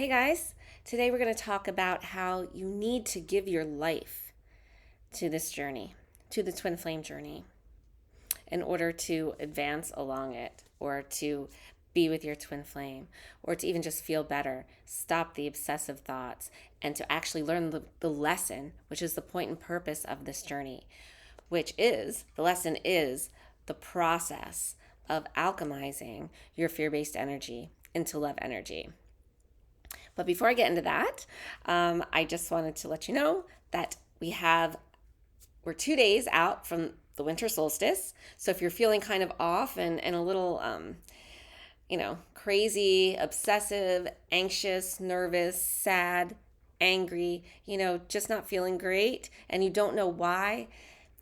Hey guys, today we're going to talk about how you need to give your life to this journey, to the twin flame journey, in order to advance along it or to be with your twin flame or to even just feel better, stop the obsessive thoughts, and to actually learn the lesson, which is the point and purpose of this journey, which is the lesson is the process of alchemizing your fear based energy into love energy. But before I get into that, I just wanted to let you know that we're 2 days out from the winter solstice. So if you're feeling kind of off and a little, crazy, obsessive, anxious, nervous, sad, angry, just not feeling great, and you don't know why,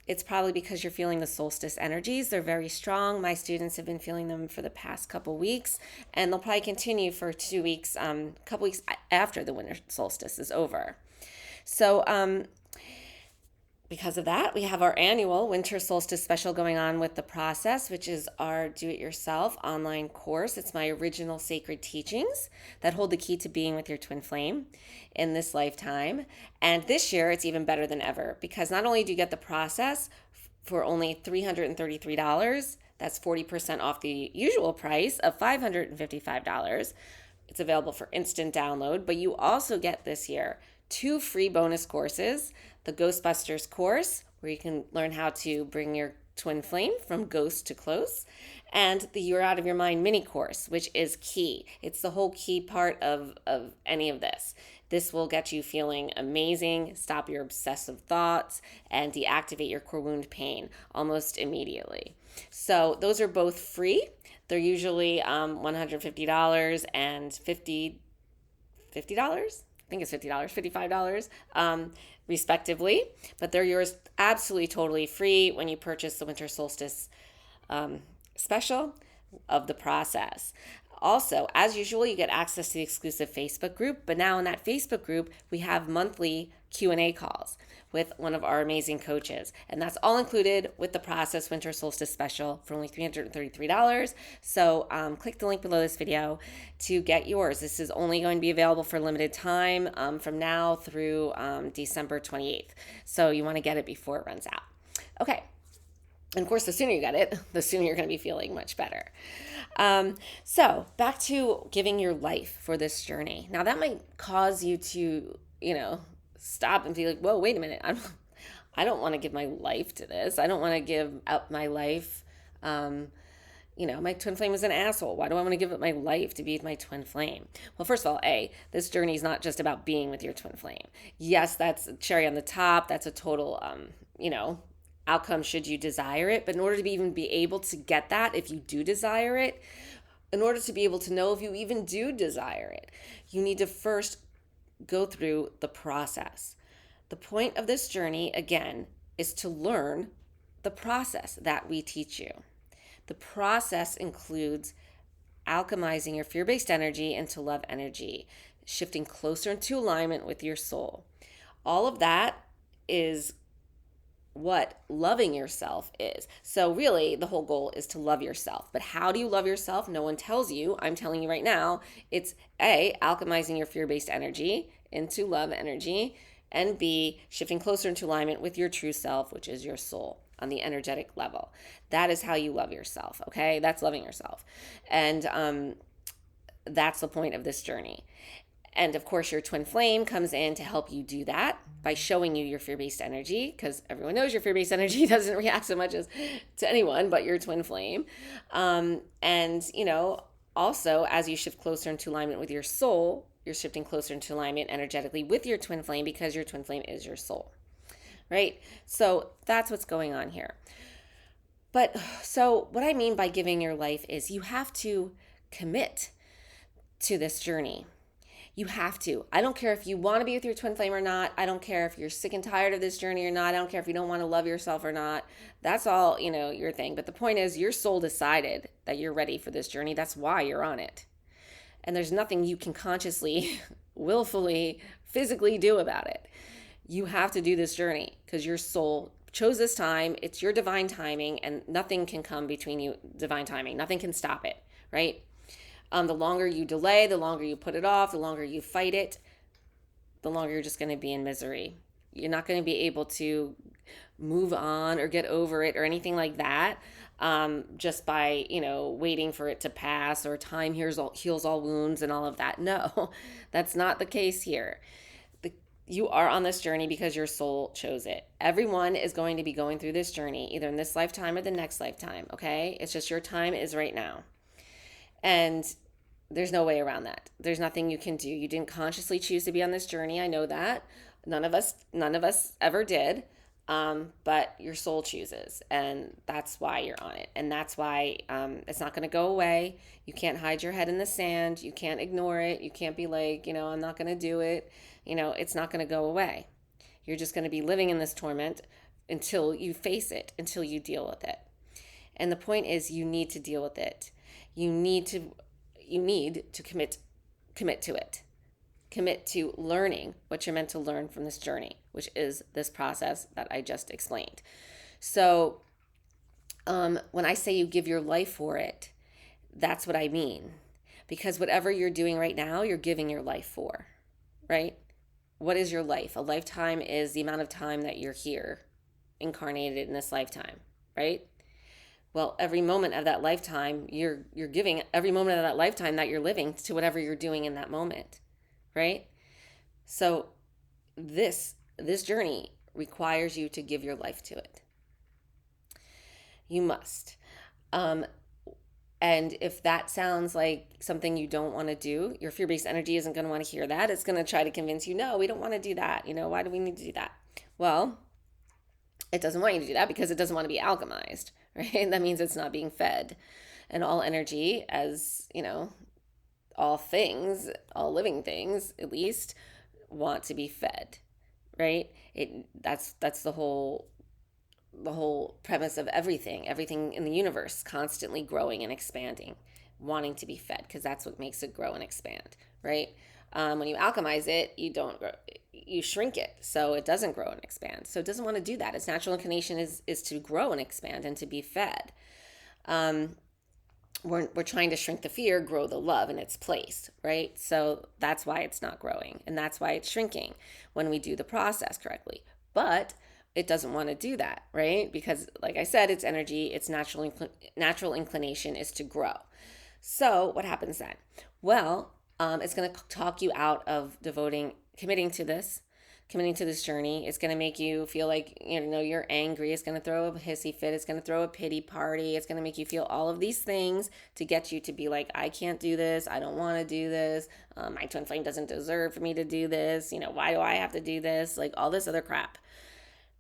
it's probably because you're feeling the solstice energies. They're very strong. My students have been feeling them for the past couple weeks, and they'll probably continue for 2 weeks, couple weeks after the winter solstice is over. So because of that, we have our annual winter solstice special going on with The Process, which is our do-it-yourself online course. It's my original sacred teachings that hold the key to being with your twin flame in this lifetime. And this year, it's even better than ever because not only do you get The Process for only $333, that's 40% off the usual price of $555. It's available for instant download, but you also get this year 2 free bonus courses, the Ghostbusters course, where you can learn how to bring your twin flame from ghost to close, and the You're Out of Your Mind mini course, which is key. It's the whole key part of any of this. This will get you feeling amazing, stop your obsessive thoughts, and deactivate your core wound pain almost immediately. So those are both free. They're usually $150 and $50. I think it's $50, $55, respectively. But they're yours absolutely totally free when you purchase the winter solstice special of The Process. Also, as usual, you get access to the exclusive Facebook group, but now in that Facebook group, we have monthly Q&A calls with one of our amazing coaches. And that's all included with The Process Winter Solstice Special for only $333. So click the link below this video to get yours. This is only going to be available for a limited time from now through December 28th. So you want to get it before it runs out. Okay. And of course, the sooner you get it, the sooner you're going to be feeling much better. So back to giving your life for this journey. Now that might cause you to, stop and be like, whoa, wait a minute. I don't want to give my life to this. I don't want to give up my life. My twin flame is an asshole. Why do I want to give up my life to be with my twin flame? Well, first of all, this journey is not just about being with your twin flame. Yes, that's a cherry on the top. That's a total, outcome should you desire it. But in order to even be able to get that, if you do desire it, in order to be able to know if you even do desire it, you need to first go through the process. The point of this journey, again, is to learn the process that we teach you. The process includes alchemizing your fear-based energy into love energy, shifting closer into alignment with your soul. All of that is what loving yourself is. So really, the whole goal is to love yourself. But how do you love yourself? No one tells you. I'm telling you right now. It's A, alchemizing your fear-based energy into love energy, and B, shifting closer into alignment with your true self, which is your soul on the energetic level. That is how you love yourself, okay? That's loving yourself. And that's the point of this journey. And of course, your twin flame comes in to help you do that by showing you your fear-based energy, because everyone knows your fear-based energy doesn't react so much as to anyone but your twin flame. Also, as you shift closer into alignment with your soul, you're shifting closer into alignment energetically with your twin flame because your twin flame is your soul, right? So that's what's going on here. But so what I mean by giving your life is you have to commit to this journey. You have to. I don't care if you want to be with your twin flame or not. I don't care if you're sick and tired of this journey or not. I don't care if you don't want to love yourself or not. That's all, your thing. But the point is, your soul decided that you're ready for this journey. That's why you're on it. And there's nothing you can consciously, willfully, physically do about it. You have to do this journey because your soul chose this time. It's your divine timing, and nothing can come between you, divine timing. Nothing can stop it, right? The longer you delay, the longer you put it off, the longer you fight it, the longer you're just going to be in misery. You're not going to be able to move on or get over it or anything like that, just by, waiting for it to pass, or time heals all wounds and all of that. No, that's not the case here. You are on this journey because your soul chose it. Everyone is going to be going through this journey, either in this lifetime or the next lifetime, okay? It's just your time is right now. And there's no way around that. There's nothing you can do. You didn't consciously choose to be on this journey. I know that. None of us ever did. But your soul chooses, and that's why you're on it. And that's why it's not going to go away. You can't hide your head in the sand. You can't ignore it. You can't be like, I'm not going to do it. It's not going to go away. You're just going to be living in this torment until you face it, until you deal with it. And the point is, you need to deal with it. You need to commit to it. Commit to learning what you're meant to learn from this journey, which is this process that I just explained. So when I say you give your life for it, that's what I mean. Because whatever you're doing right now, you're giving your life for, right? What is your life? A lifetime is the amount of time that you're here, incarnated in this lifetime, right? Well, every moment of that lifetime, you're giving every moment of that lifetime that you're living to whatever you're doing in that moment, right? So this journey requires you to give your life to it. You must. And if that sounds like something you don't want to do, your fear-based energy isn't going to want to hear that. It's going to try to convince you, no, we don't want to do that. Why do we need to do that? Well, it doesn't want you to do that because it doesn't want to be alchemized, right? That means it's not being fed. And all energy, as, all things, all living things, at least, want to be fed, right? That's the whole premise of everything in the universe, constantly growing and expanding, wanting to be fed, because that's what makes it grow and expand, right? When you alchemize it, you shrink it, so it doesn't grow and expand. So it doesn't want to do that. Its natural inclination is to grow and expand and to be fed. We're trying to shrink the fear, grow the love in its place, right? So that's why it's not growing, and that's why it's shrinking when we do the process correctly. But it doesn't want to do that, right? Because, like I said, its energy, its natural inclination is to grow. So what happens then? Well, it's going to talk you out of committing to this journey. It's going to make you feel like, you're angry. It's going to throw a hissy fit. It's going to throw a pity party. It's going to make you feel all of these things to get you to be like, I can't do this. I don't want to do this. My twin flame doesn't deserve for me to do this. Why do I have to do this? Like all this other crap.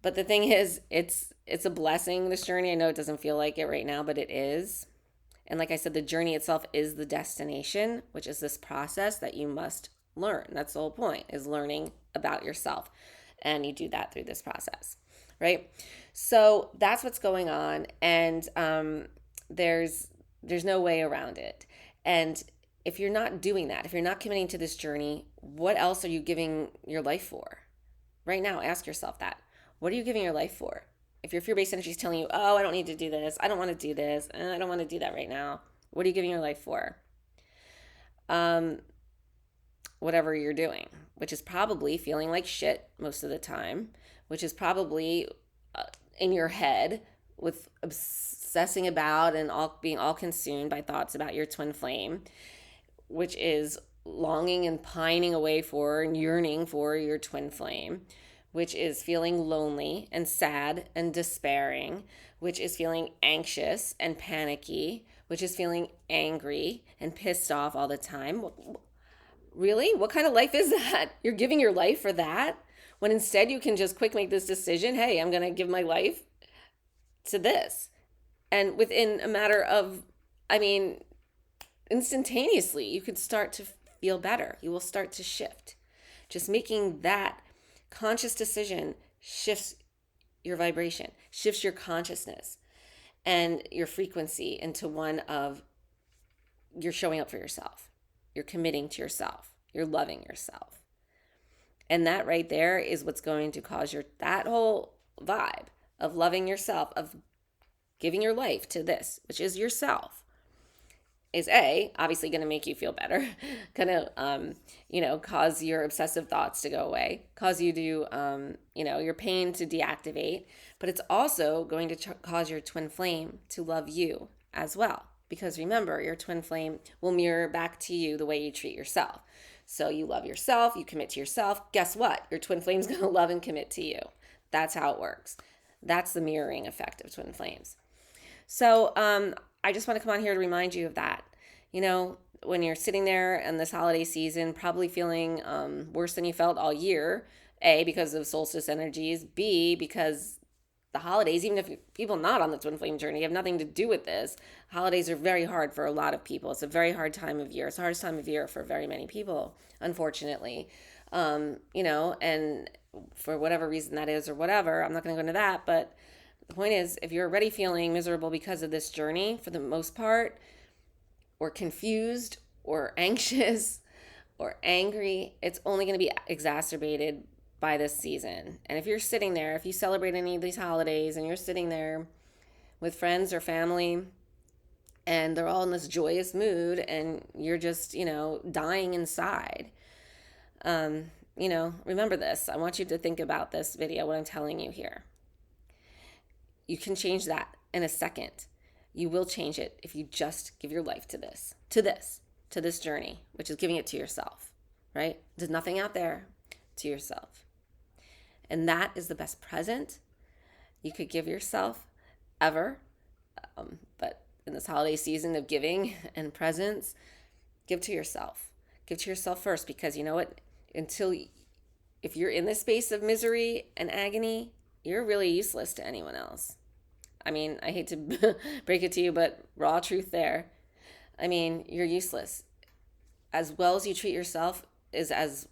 But the thing is, it's a blessing, this journey. I know it doesn't feel like it right now, but it is. And like I said, the journey itself is the destination, which is this process that you must learn. That's the whole point, is learning about yourself. And you do that through this process, right? So that's what's going on. And there's no way around it. And if you're not doing that, if you're not committing to this journey, what else are you giving your life for? Right now, ask yourself that. What are you giving your life for? If your fear-based energy is telling you, oh, I don't need to do this, I don't want to do this, I don't want to do that right now, what are you giving your life for? Whatever you're doing, which is probably feeling like shit most of the time, which is probably in your head with obsessing about and being all consumed by thoughts about your twin flame, which is longing and pining away for and yearning for your twin flame, which is feeling lonely and sad and despairing, which is feeling anxious and panicky, which is feeling angry and pissed off all the time. Really? What kind of life is that? You're giving your life for that? When instead you can just quick make this decision, hey, I'm going to give my life to this. And within a matter of, instantaneously, you could start to feel better. You will start to shift. Just making that conscious decision shifts your vibration, shifts your consciousness and your frequency into one of you're showing up for yourself. You're committing to yourself. You're loving yourself. And that right there is what's going to cause that whole vibe of loving yourself, of giving your life to this, which is yourself. is A, obviously going to make you feel better, going to, cause your obsessive thoughts to go away, cause you to, your pain to deactivate, but it's also going to cause your twin flame to love you as well. Because remember, your twin flame will mirror back to you the way you treat yourself. So you love yourself, you commit to yourself. Guess what? Your twin flame's going to love and commit to you. That's how it works. That's the mirroring effect of twin flames. So I just want to come on here to remind you of that. When you're sitting there in this holiday season, probably feeling worse than you felt all year, A, because of solstice energies, B, because the holidays, even if people not on the twin flame journey have nothing to do with this, holidays are very hard for a lot of people. It's a very hard time of year. It's the hardest time of year for very many people, unfortunately. And for whatever reason that is or whatever, I'm not going to go into that, but the point is, if you're already feeling miserable because of this journey, for the most part, or confused or anxious or angry, it's only going to be exacerbated by this season. And if you're sitting there, if you celebrate any of these holidays and you're sitting there with friends or family and they're all in this joyous mood and you're just, dying inside, remember this. I want you to think about this video, what I'm telling you here. You can change that in a second. You will change it if you just give your life to this journey, which is giving it to yourself, right? There's nothing out there, to yourself. And that is the best present you could give yourself ever. But in this holiday season of giving and presents, give to yourself. Give to yourself first, because you know what? If you're in this space of misery and agony, you're really useless to anyone else. I mean, I hate to break it to you, but raw truth there. I mean, you're useless. As well as you treat yourself is as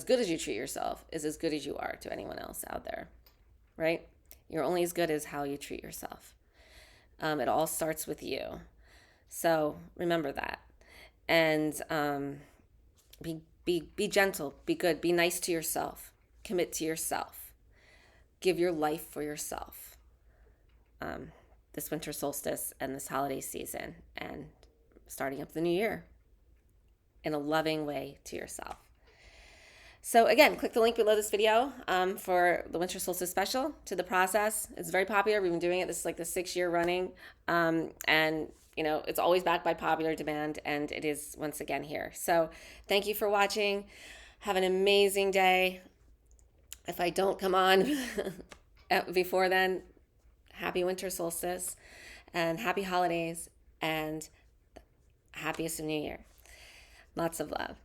good as you treat yourself is as good as you are to anyone else out there, right? You're only as good as how you treat yourself. It all starts with you. So remember that. And be gentle, be good, be nice to yourself, commit to yourself, give your life for yourself. This winter solstice and this holiday season, and starting up the new year in a loving way to yourself. So again, click the link below this video for the winter solstice special to the process. It's very popular. We've been doing it. This is like the 6th year running. And it's always backed by popular demand, and it is once again here. So thank you for watching. Have an amazing day. If I don't come on before then, happy winter solstice and happy holidays and happiest of New Year. Lots of love.